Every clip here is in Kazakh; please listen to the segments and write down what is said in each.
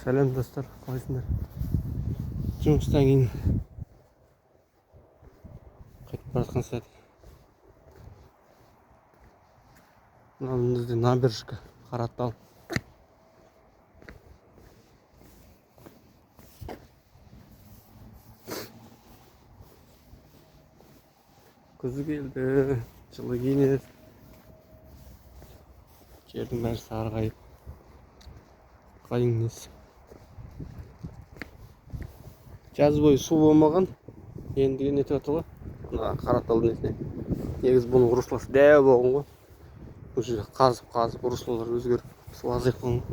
Сәлем достар, қалайсыңдар? Жұмыстан кейін қайтып бара жатқан сәт. Мына бізде набережка Қаратал. Күз келді, жылы киінеді. Жердің бәрі сарғайып. Қайың несі. Жаз бойы су болмаған. Ендігі нетіп атылы. Мына Қараталдың несіне. Негізі бұның русласы дәу болған ғой. Бұл жерде қазып руслалар өзгеріп, су азайып қалған.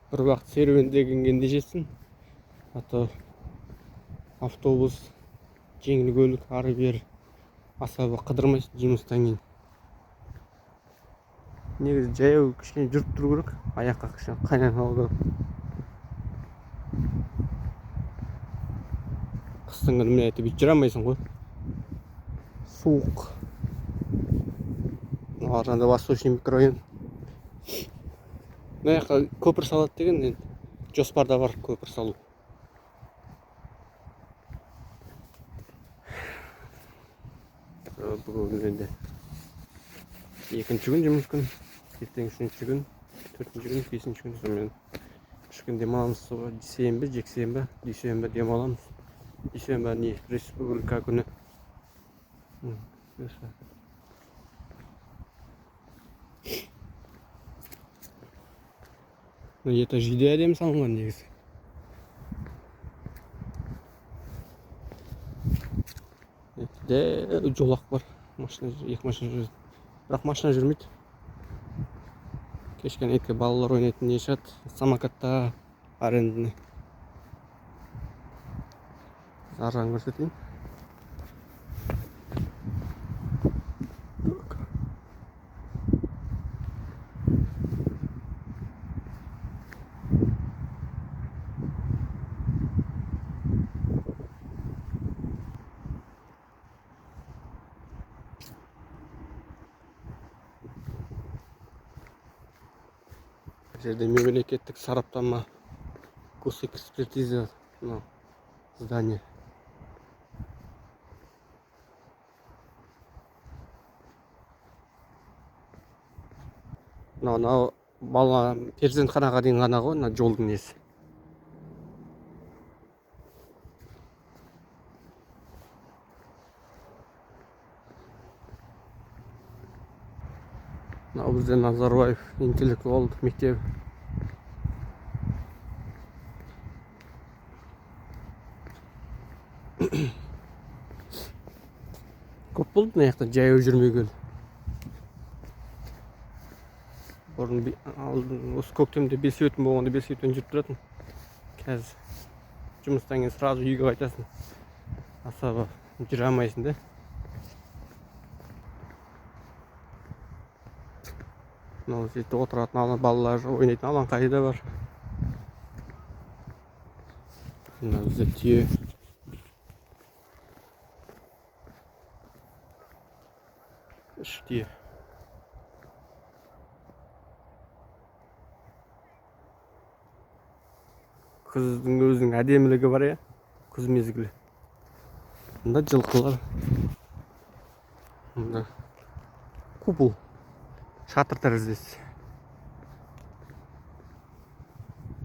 Бір уақыт серуендегенде жетсін. Ато автобус, жеңіл көлік ары бері асаба қыдырмайсың жұмыстан кейін. Негізі жаяу кішкене жүріп тұру керек, аяққа кішкене қайнап алу керек. Қыстың күні міне бүйтіп жүре алмайсың ғой. Суық. Мына жағында Восточный микрорайон. Мына жаққа көпір салады деген жоспарда бар көпір салу. Бүгін енді екінші күн жұмыс күн, ертең үшінші күн, төртінші күн, бесінші күн. Сонымен үш күн демаламыз. Сенбі, жексенбі, дүйсенбі демаламыз. Дүйсенбі не республика күні. Етаж үйде әдемі салынған негізі. Дәу жолақ бар. Екі машина жүреді. Бірақ машина жүрмейді. Кешкен етке балалар ойнайтын не шығады. Самокатта арендіне. Аржағын көрсетейін. Жерде мемлекеттік сараптама, госэкспертиза здание. Мынау бала перзентханаға дейін ғана ғой, мына жолдың несі. Мынау бізде Назарбаев интеллектуалдық мектебі. Көп болды мына жақта жаяу жүрмегелі. Бұрын осы көктемде Бесеуетін болғанда Бесеуетін жүріп тұратын. Қазір жұмыстан кейін сразу үйге қайтасың. Асаба жүре алмайсың да. Мынау жерде отыратын алаң, балалар ойнайтын алаңқайы да бар. Мына бізде түйе. Үш түйе. Күздің өзінің әдемілігі бар, күз мезгілі. Мында жылқылар. Мында купол. Шатыр тәріздесі.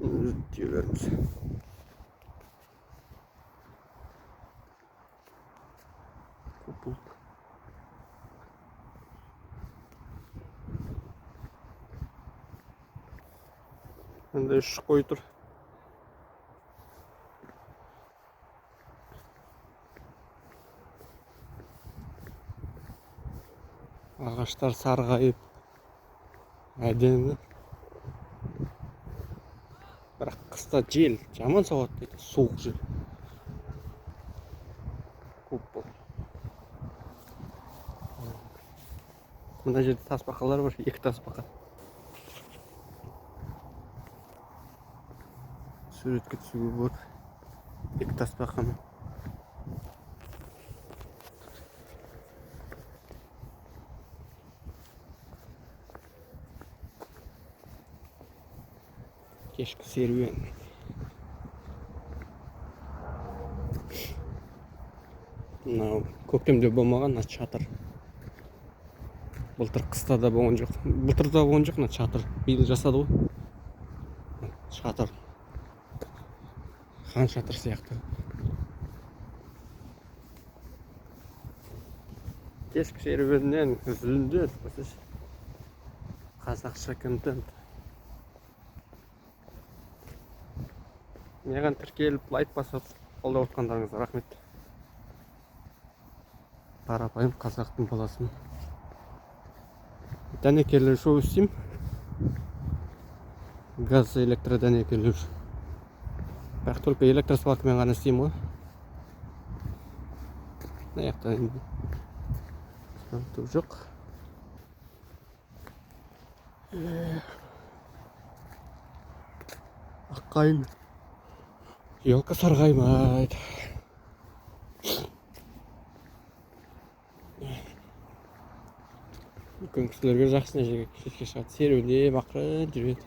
Түйелеріміз. Купол. Мында үш қой тұр. Ағаштар сарғайып, әдемі. Бірақ қыста жел жаман соғады дейді, суық жел. Купол. Мына жерде тасбақалар бар, екі тасбақа. суретке түсуге болады. Екі тасбақамен. Кешкі серуен. Мынау көктемде болмаған чатыр. Былтыр қыста да болған жоқ. Былтыр да болған жоқ чатыр. Биыл жасады ғой. Чатыр. Хан шатыр сияқты. Кешкі серуеннен үзілді. Қазақша контент. Маған тіркеліп лайк басып қолдап отқандарыңызға рахмет. Қарапайым қазақтың баласын. Дәнекерлеуші істеймін. Газ электродәнекерлеуші. Бірақ только электросваркамен ғана істеймін ғой. Аяқта енді жоқ. Аққайын. Елка сарғаймайды. Үлкен кісілерге жақсына жерге кешке шығады. Серуендеп ақырын жүреді.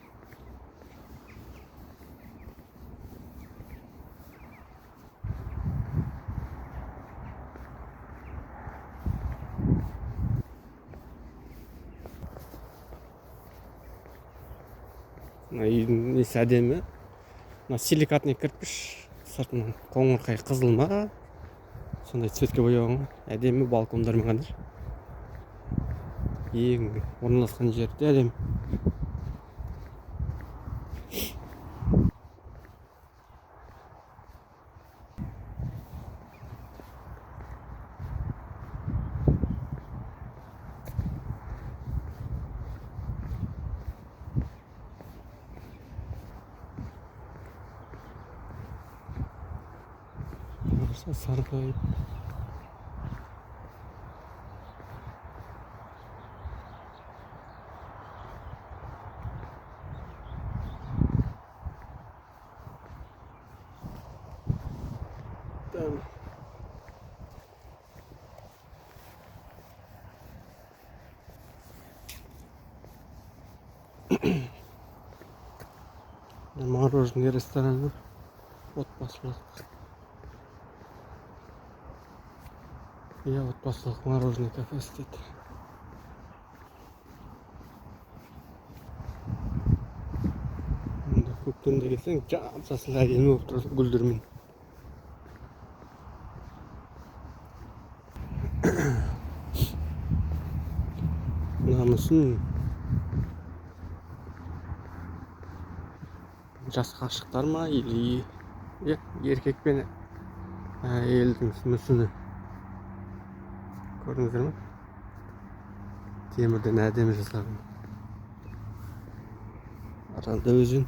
Үйдің несі әдемі. Силикатный кірпіш, сыртынан қоңырқай қызыл ма, сондай цветке бояған. Әдемі балкондармен қандар. Ең орналасқан жерде әдемі. Сарғайып. Мороженое рестораны. Отбасылық. Я отбасылық мороженое кафесі дейді. Көктемде келсең, жап-жасыл әдемі болып тұрады гүлдермен. Намысын жас ғашықтар ма, или еркек пен әйелдің мүсіні. Көрдіңіздер ме? Темірден әдемі жасаған. Аранда өзен.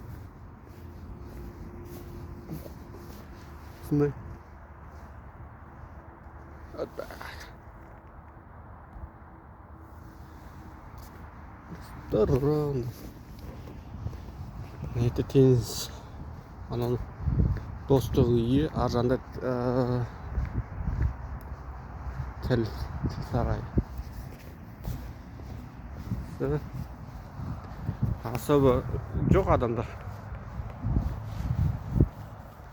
Сондай. Здорово. Это теңіз. Анан достық үйі, аржанда тіл сарай. Особо жоқ адамдар.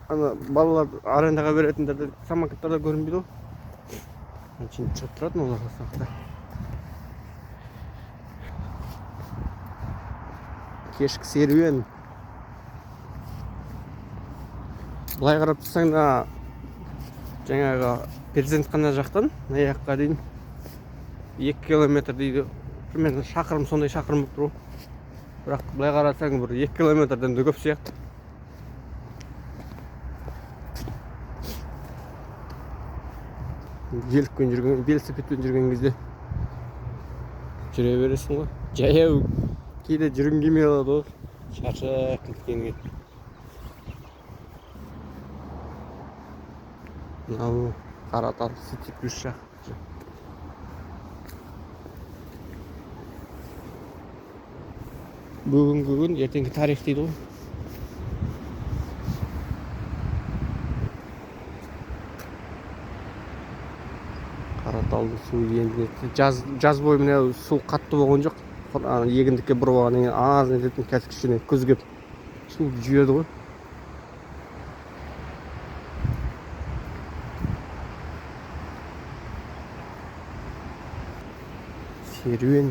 Ана балалар арендаға беретіндерді самокаттарда көрінбейді ғой. Анчын шығып тұратын оларға сақта. Кешкі серуен. Былай қарап тұрсаң да жаңағы перзентхана жақтан аяққа дейін 2 километр дейді. Примерно шақырым, сондай шақырым болып тұр. Бірақ былай қарасаң бір 2 километрден де көп сияқты. Желікпен жүрген, велосипедпен жүрген кезде жүре бересің ғой. Жаяу кейде жүргің келмей қалады ғой. Шаршап кеткенге. Мынау Қаратал Сити плюс шақырды. Бүгінгі күн ертеңгі тарих дейді ғой. Қараталдың суы енді жаз бойы міне су қатты болған жоқ. Егіндікке бұрып алғаннан кейін аз нететін, қазір кішкене күз келіп су жүйеді ғой.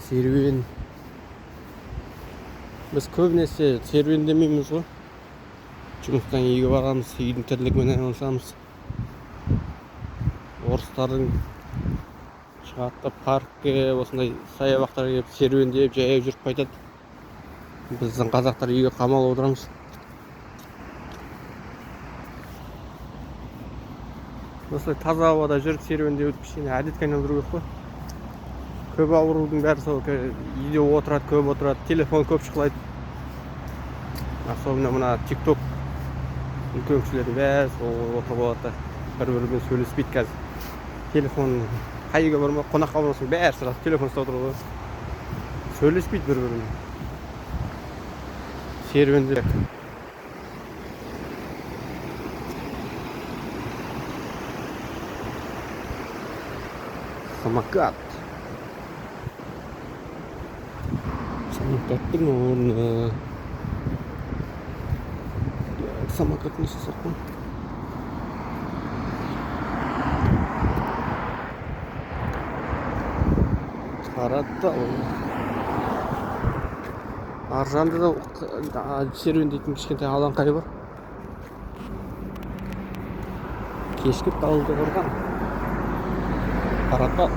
Серуен. Біз көбінесе серуендемейміз ғой. Жұмыстан үйге барамыз, үйдің тірлігімен айналысамыз. Орыстардың шығады паркке, осындай саябақтарға келіп серуендеп, жаяу жүріп қайтады. Біздің қазақтар үйге қамалып отырамыз. Осылай таза ауада жүріп серуендеуді кішкене әдетке айналдыру керек қой. Көп аурудың бәрі сол үйде отырады, көп отырады, телефон көп шықлайды. Особенно мына TikTok үлкен кісілер бәрі сол отырып алады, бір-бірімен сөйлеспейді қазір. Телефон қай үйге барма, қонаққа бармасаң бәрі сразу телефон ұстап отырады ғой. Сөйлеспейді бір-бірімен. Серуендеп. Самокат. Самокаттың орны. Самокат не жасақ қой. Қаратал. Ар жағында да серуендейтін кішкентай алаңқай бар. Кешкі Талды қорған. Қаратал.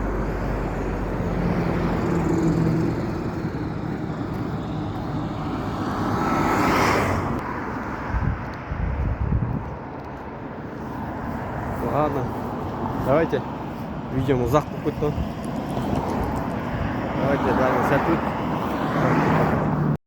Ладно, давайте. Видео ұзақ болып кетті. Давайте, дальше сәттілік.